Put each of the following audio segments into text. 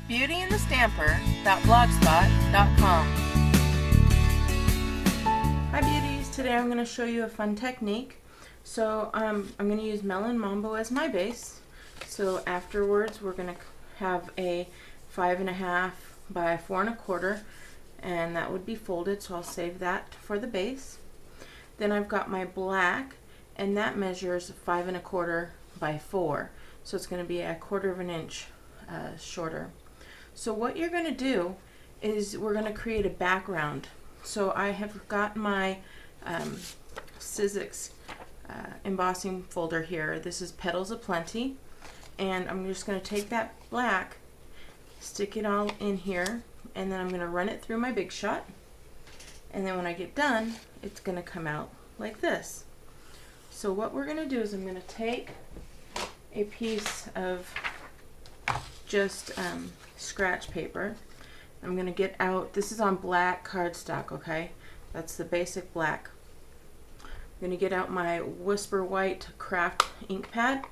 BeautyandtheStamper.blogspot.com. Hi beauties, today I'm going to show you a fun technique. So I'm going to use Melon Mambo as my base. So afterwards we're going to have a 5.5 by 4.25, and that would be folded, so I'll save that for the base. Then I've got my black, and that measures 5.25 by 4, so it's going to be 1/4 inch shorter. So what you're going to do is we're going to create a background. So I have got my Sizzix embossing folder here. This is Petals of Plenty, and I'm just going to take that black, stick it all in here, and then I'm going to run it through my Big Shot, and then when I get done it's going to come out like this. So what we're going to do is I'm going to take a piece of just scratch paper. I'm going to get out, this is on black cardstock, okay? That's the basic black. I'm going to get out my Whisper White craft ink pad,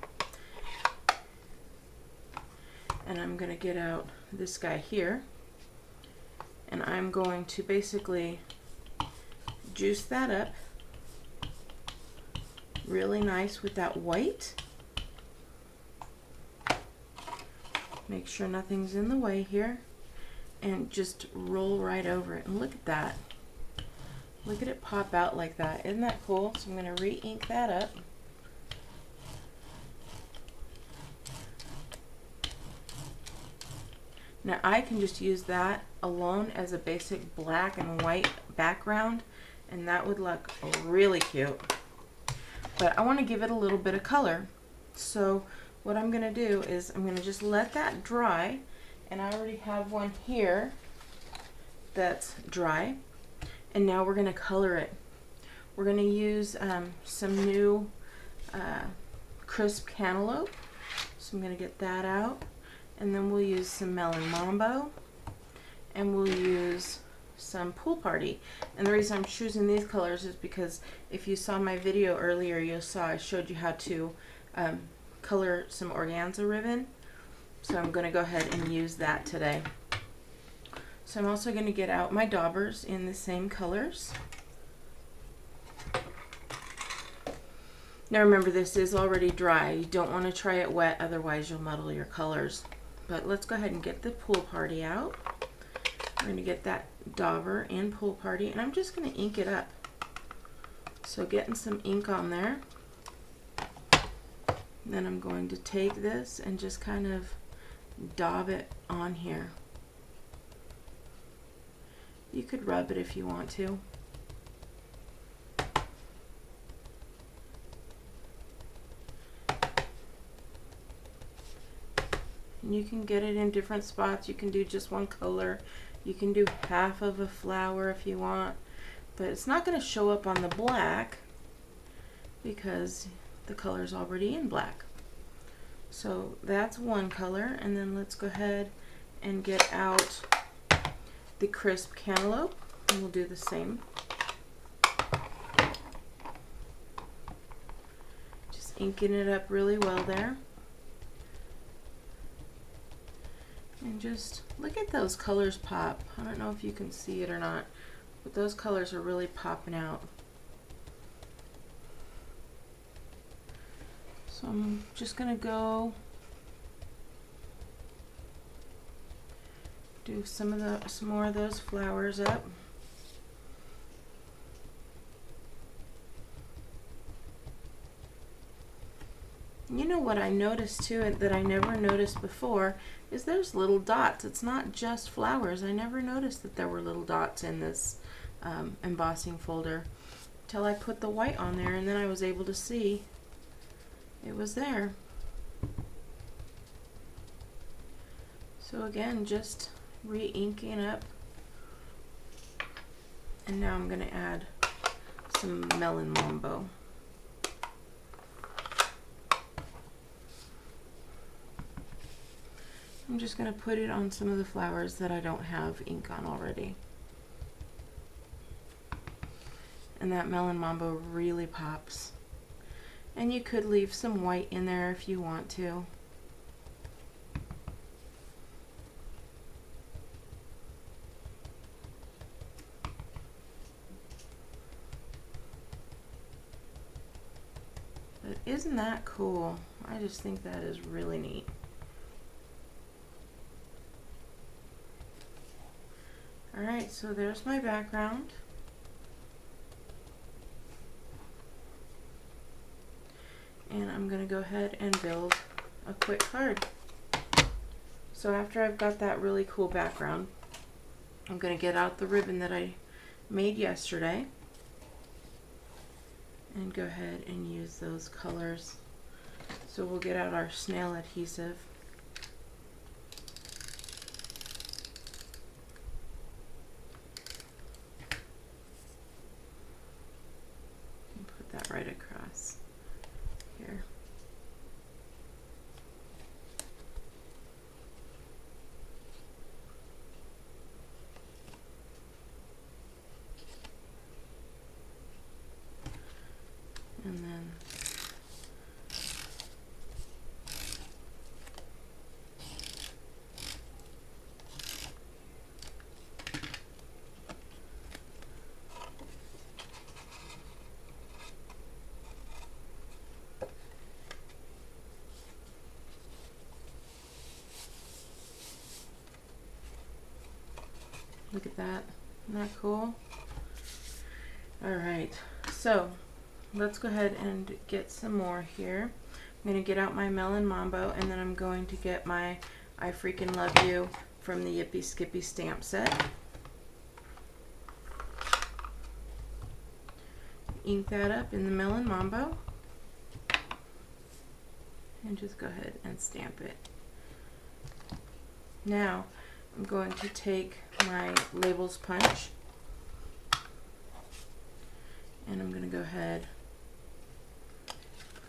and I'm going to get out this guy here, and I'm going to basically juice that up really nice with that white. Make sure nothing's in the way here, and just roll right over it. And look at that. Look at it pop out like that. Isn't that cool? So I'm going to re-ink that up. Now I can just use that alone as a basic black and white background, and that would look really cute. But I want to give it a little bit of color. So what I'm going to do is I'm going to just let that dry, and I already have one here that's dry, and now we're going to color it. We're going to use some new crisp cantaloupe, so I'm going to get that out, and then we'll use some Melon Mambo, and we'll use some Pool Party. And the reason I'm choosing these colors is because if you saw my video earlier, you saw I showed you how to color some organza ribbon, so I'm going to go ahead and use that today. So I'm also going to get out my daubers in the same colors. Now remember, this is already dry. You don't want to try it wet, otherwise you'll muddle your colors. But let's go ahead and get the Pool Party out. We're going to get that dauber in Pool Party, and I'm just going to ink it up. So getting some ink on there. Then I'm going to take this and just kind of daub it on here. You could rub it if you want to. And you can get it in different spots. You can do just one color. You can do half of a flower if you want. But it's not going to show up on the black because the color is already in black. So that's one color, and then let's go ahead and get out the crisp cantaloupe, and we'll do the same. Just inking it up really well there. And just look at those colors pop. I don't know if you can see it or not, but those colors are really popping out. So I'm just going to go do some more of those flowers up. You know what I noticed too that I never noticed before is there's little dots. It's not just flowers. I never noticed that there were little dots in this embossing folder until I put the white on there, and then I was able to see it was there. So again, just re-inking up, and now I'm going to add some Melon Mambo. I'm just going to put it on some of the flowers that I don't have ink on already. And that Melon Mambo really pops. And you could leave some white in there if you want to. isn't that cool? I just think that is really neat. Alright, so there's my background. And I'm going to go ahead and build a quick card. So after I've got that really cool background, I'm going to get out the ribbon that I made yesterday and go ahead and use those colors. So we'll get out our snail adhesive. And put that right across here. And then look at that. Isn't that cool? Alright, so let's go ahead and get some more here. I'm going to get out my Melon Mambo, and then I'm going to get my I Freaking Love You from the Yippee Skippy stamp set. Ink that up in the Melon Mambo. And just go ahead and stamp it. Now, I'm going to take my labels punch, and I'm going to go ahead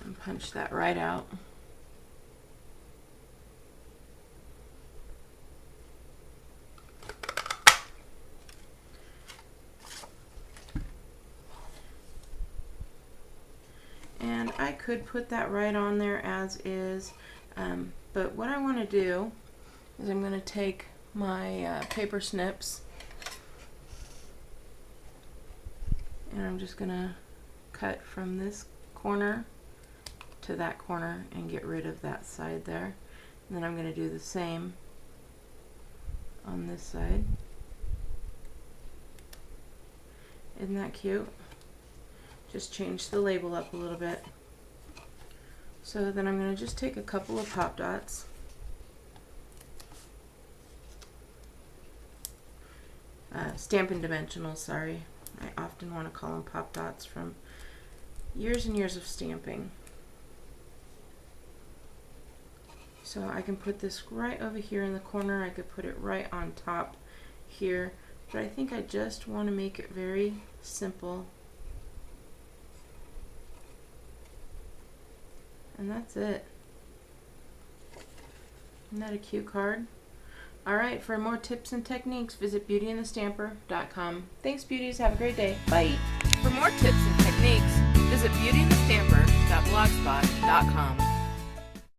and punch that right out. And I could put that right on there as is, but what I want to do is I'm going to take my paper snips, and I'm just going to cut from this corner to that corner and get rid of that side there. And then I'm going to do the same on this side. Isn't that cute? Just change the label up a little bit. So then I'm going to just take a couple of pop dots. Stampin' Dimensional, sorry. I often want to call them pop dots from years and years of stamping. So I can put this right over here in the corner. I could put it right on top here, but I think I just want to make it very simple. And that's it. Isn't that a cute card? Alright, for more tips and techniques, visit BeautyandtheStamper.com. Thanks, beauties. Have a great day. Bye. For more tips and techniques, visit BeautyandtheStamper.blogspot.com.